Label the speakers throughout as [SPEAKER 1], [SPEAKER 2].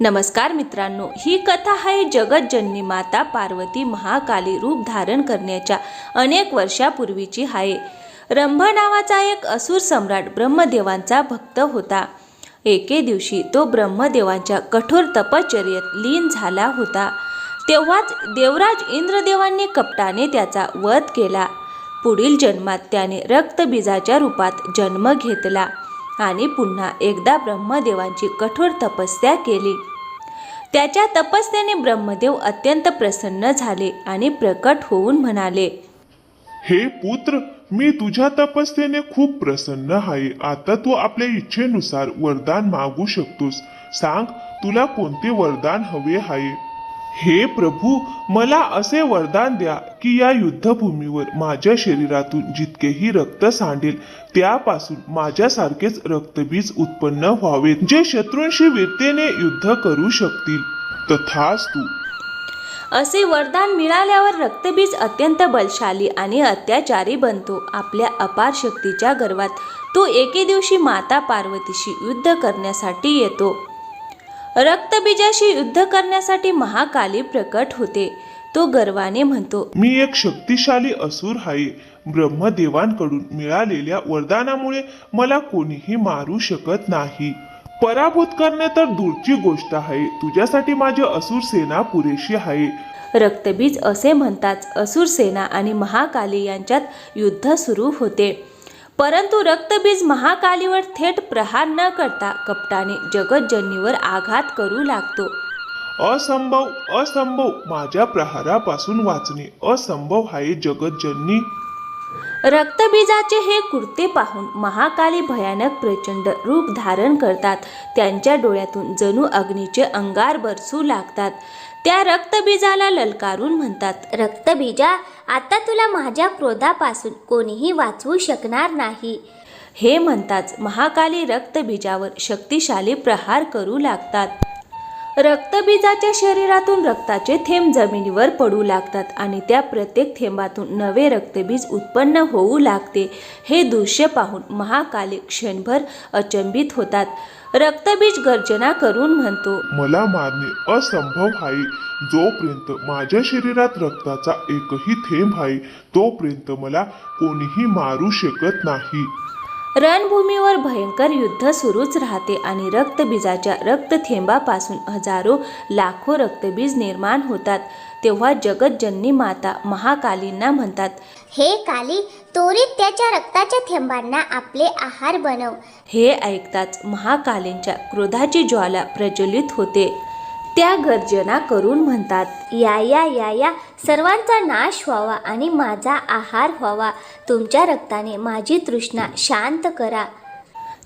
[SPEAKER 1] नमस्कार मित्रांनो, ही कथा आहे जगतजननी माता पार्वती महाकाली रूप धारण करण्याच्या अनेक वर्षापूर्वीची आहे। रंभ नावाचा एक असुर सम्राट ब्रह्मदेवांचा भक्त होता। एके दिवशी तो ब्रह्मदेवांच्या कठोर तपश्चर्येत लीन झाला होता। तेव्हाच देवराज इंद्रदेवांनी कपटाने त्याचा वध केला। पुढील जन्मात त्याने रक्तबीजाच्या रूपात जन्म घेतला आणि पुन्हा एकदा ब्रह्मदेवांची कठोर तपस्या केली। त्याच्या तपस्येने ब्रह्मदेव अत्यंत प्रसन्न झाले आणि प्रकट होऊन म्हणाले,
[SPEAKER 2] हे पुत्र, मी तुझ्या तपस्येने खूप प्रसन्न आहे। आता तू आपल्या इच्छेनुसार वरदान मागू शकतोस। सांग, तुला कोणते वरदान हवे आहे? हे प्रभू, मला असे वरदान द्या की या युद्धभूमीवर माझ्या शरीरातून जितकेही रक्त सांडेल त्यापासून माझ्यासारखेच रक्तबीज उत्पन्न व्हावेत, जे शत्रूंशी वीरतेने युद्ध करू शकतील। तथास्तु।
[SPEAKER 1] असे वरदान मिळाल्यावर रक्तबीज अत्यंत बलशाली आणि अत्याचारी बनतो। आपल्या अपार शक्तीच्या गर्वात तो एके दिवशी माता पार्वतीशी युद्ध करण्यासाठी येतो। रक्तबीजाशी युद्ध करण्यासाठी महाकाली प्रकट होते। तो गर्वाने म्हणतो,
[SPEAKER 2] मी एक शक्तिशाली असुर आहे। ब्रह्मदेवांकडून मिळालेल्या वरदानामुळे मला कोणीही मारू शकत नाही। पराभूत करणे तर दूरची गोष्ट आहे, तुझ्यासाठी माझी असुर सेना पुरेशी आहे।
[SPEAKER 1] रक्तबीज असे म्हणताच असुर सेना आणि महाकाली यांच्यात युद्ध सुरू होते। परंतु रक्तबीज महाकालीवर थेट प्रहार न करता कपटाने जगतजननीवर आघात करू लागतो।
[SPEAKER 2] असंभव, असंभव, माझ्या प्रहारापासून वाचणे असंभव आहे जगतजननी।
[SPEAKER 1] रक्तबीजाचे हे कृत्य पाहून महाकाली भयानक प्रचंड रूप धारण करतात। त्यांच्या डोळ्यातून जणू अग्नीचे अंगार बरसू लागतात। त्या रक्तबीजाला ललकारून म्हणतात,
[SPEAKER 3] रक्तबीजा, आता तुला माझ्या क्रोधापासून कोणीही वाचवू शकणार नाही।
[SPEAKER 1] हे म्हणताच महाकाली रक्तबीजावर शक्तिशाली प्रहार करू लागतात। रक्तबीजाच्या शरीरातून रक्ताचे थेंब जमिनीवर पडू लागतात आणि त्या प्रत्येक थेंबातून नवे रक्तबीज उत्पन्न होऊ लागते। हे दृश्य पाहून महाकाली क्षणभर अचंबित होतात। रक्तबीज गर्जना करून म्हणतो,
[SPEAKER 2] मला मारणे असंभव आहे। जोपर्यंत माझ्या शरीरात रक्ताचा एकही थेंब आहे तोपर्यंत मला कोणीही मारू शकत नाही।
[SPEAKER 1] रणभूमीवर भयंकर युद्ध सुरूच राहते आणि रक्तबीजाच्या रक्तथेंबापासून हजारो लाखो रक्तबीज निर्माण होतात। तेव्हा जगतजननी माता महाकालींना म्हणतात,
[SPEAKER 3] हे काली, त्वरित त्याच्या रक्ताच्या थेंबांना आपले आहार बनव।
[SPEAKER 1] हे ऐकताच महाकालींच्या क्रोधाची ज्वाला प्रज्वलित होते। त्या गर्जना करून म्हणतात,
[SPEAKER 3] या या या या, सर्वांचा नाश व्हावा आणि माझा आहार व्हावा। तुमच्या रक्ताने माझी तृष्णा शांत करा।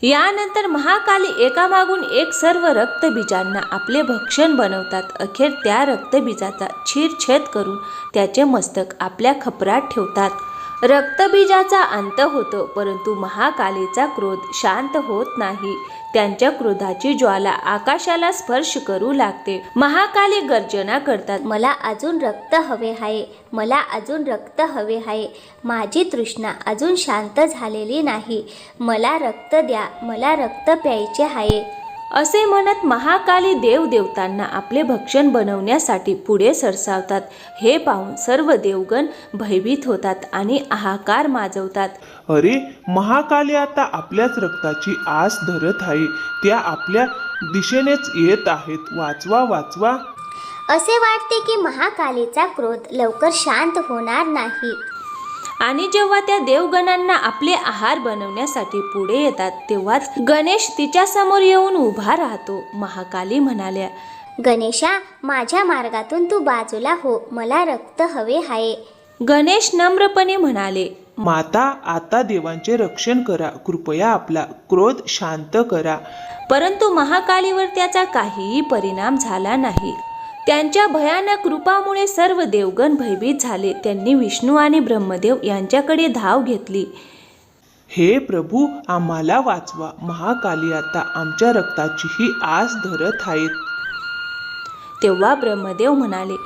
[SPEAKER 1] यानंतर महाकाली एकामागून एक सर्व रक्तबीजांना आपले भक्षण बनवतात। अखेर त्या रक्तबीजाचा छेद करून त्याचे मस्तक आपल्या खपरात ठेवतात। रक्तबीजाचा अंत होतो, परंतु महाकालीचा क्रोध शांत होत नाही। त्यांच्या क्रोधाची ज्वाला आकाशाला स्पर्श करू लागते। महाकाली गर्जना करतात,
[SPEAKER 3] मला अजून रक्त हवे आहे, मला अजून रक्त हवे आहे। माझी तृष्णा अजून शांत झालेली नाही। मला रक्त द्या, मला रक्त प्यायचे आहे।
[SPEAKER 1] असे म्हणत महाकाली देवदेवतांना आपले भक्षण बनवण्यासाठी पुढे सरसावतात। हे पाहून सर्व देवगण भयभीत होतात आणि हाहाकार माजवतात।
[SPEAKER 2] अरे, महाकाली आता आपल्याच रक्ताची आस धरत आहे। त्या आपल्या दिशेनेच येत आहेत। वाचवा, वाचवा।
[SPEAKER 3] असे वाटते की महाकालीचा क्रोध लवकर शांत होणार नाही।
[SPEAKER 1] आणि जेव्हा त्या देवगणांना आपले आहार बनवण्यासाठी पुढे येतात तेव्हाच गणेश तिच्या समोर येऊन उभा राहतो। महाकाली म्हणाल्या,
[SPEAKER 3] गणेशा, माझ्या मार्गातून तू बाजूला हो, मला रक्त हवे आहे।
[SPEAKER 1] गणेश नम्रपणे म्हणाले,
[SPEAKER 4] माता, आता देवांचे रक्षण करा, कृपया आपला क्रोध शांत करा।
[SPEAKER 1] परंतु महाकालीवर त्याचा काहीही परिणाम झाला नाही। त्यांच्या भयानक रूपामुळे सर्व देवगण भयभीत झाले। त्यांनी विष्णू आणि ब्रह्मदेव यांच्याकडे धाव घेतली।
[SPEAKER 4] हे प्रभू, आम्हाला वाचवा। महाकाली आता आमच्या रक्ताचीही आस धरत आहेत।
[SPEAKER 1] तेव्हा ब्रह्मदेव म्हणाले,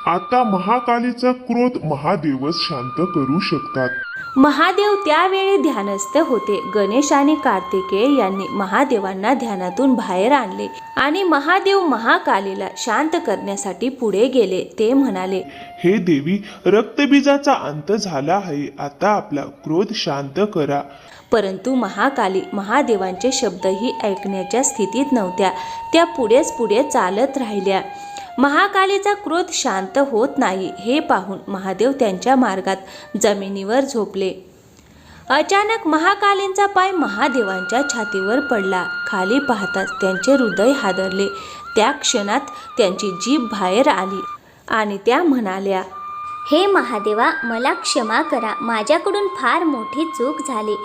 [SPEAKER 2] आता महाकालीचा क्रोध महादेवच शांत करू शकतात.
[SPEAKER 1] महादेव त्यावेळी ध्यानस्थ होते. गणेश आणि कार्तिकेय यांनी महादेवांना ध्यानातून बाहेर आणले आणि महादेव महाकालीला शांत करण्यासाठी पुढे गेले. ते म्हणाले,
[SPEAKER 2] हे देवी, रक्तबीजाचा अंत झाला आहे. आता आपला क्रोध शांत करा.
[SPEAKER 1] परंतु महाकाली महादेवांचे शब्दही ऐकण्याच्या स्थितीत नव्हत्या. त्या पुढेच पुढे चालत राहिल्या. महाकालीचा क्रोध शांत होत नाही हे पाहून महादेव त्यांच्या मार्गात जमिनीवर झोपले. अचानक महाकालींचा पाय महादेवांच्या छातीवर पडला. खाली पाहताच त्यांचे हृदय हादरले. त्या क्षणात त्यांची जीभ बाहेर आली आणि त्या म्हणाल्या,
[SPEAKER 3] हे महादेवा, मला क्षमा करा. माझ्याकडून फार मोठी चूक झाली.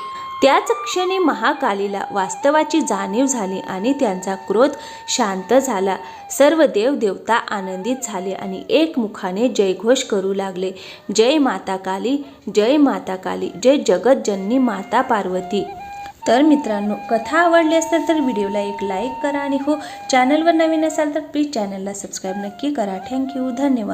[SPEAKER 1] त्याच क्षणी महाकालीला वास्तवाची जाणीव झाली आणि त्यांचा क्रोध शांत झाला. सर्व देवदेवता आनंदित झाले आणि एकमुखाने जयघोष करू लागले. जय माता काली, जय माता काली, जय जगतजननी माता पार्वती. तर मित्रांनो, कथा आवडली असेल तर व्हिडिओला एक लाईक करा आणि हो, चॅनलवर नवीन असाल तर प्लीज चॅनलला सबस्क्राईब नक्की करा. थँक्यू, धन्यवाद.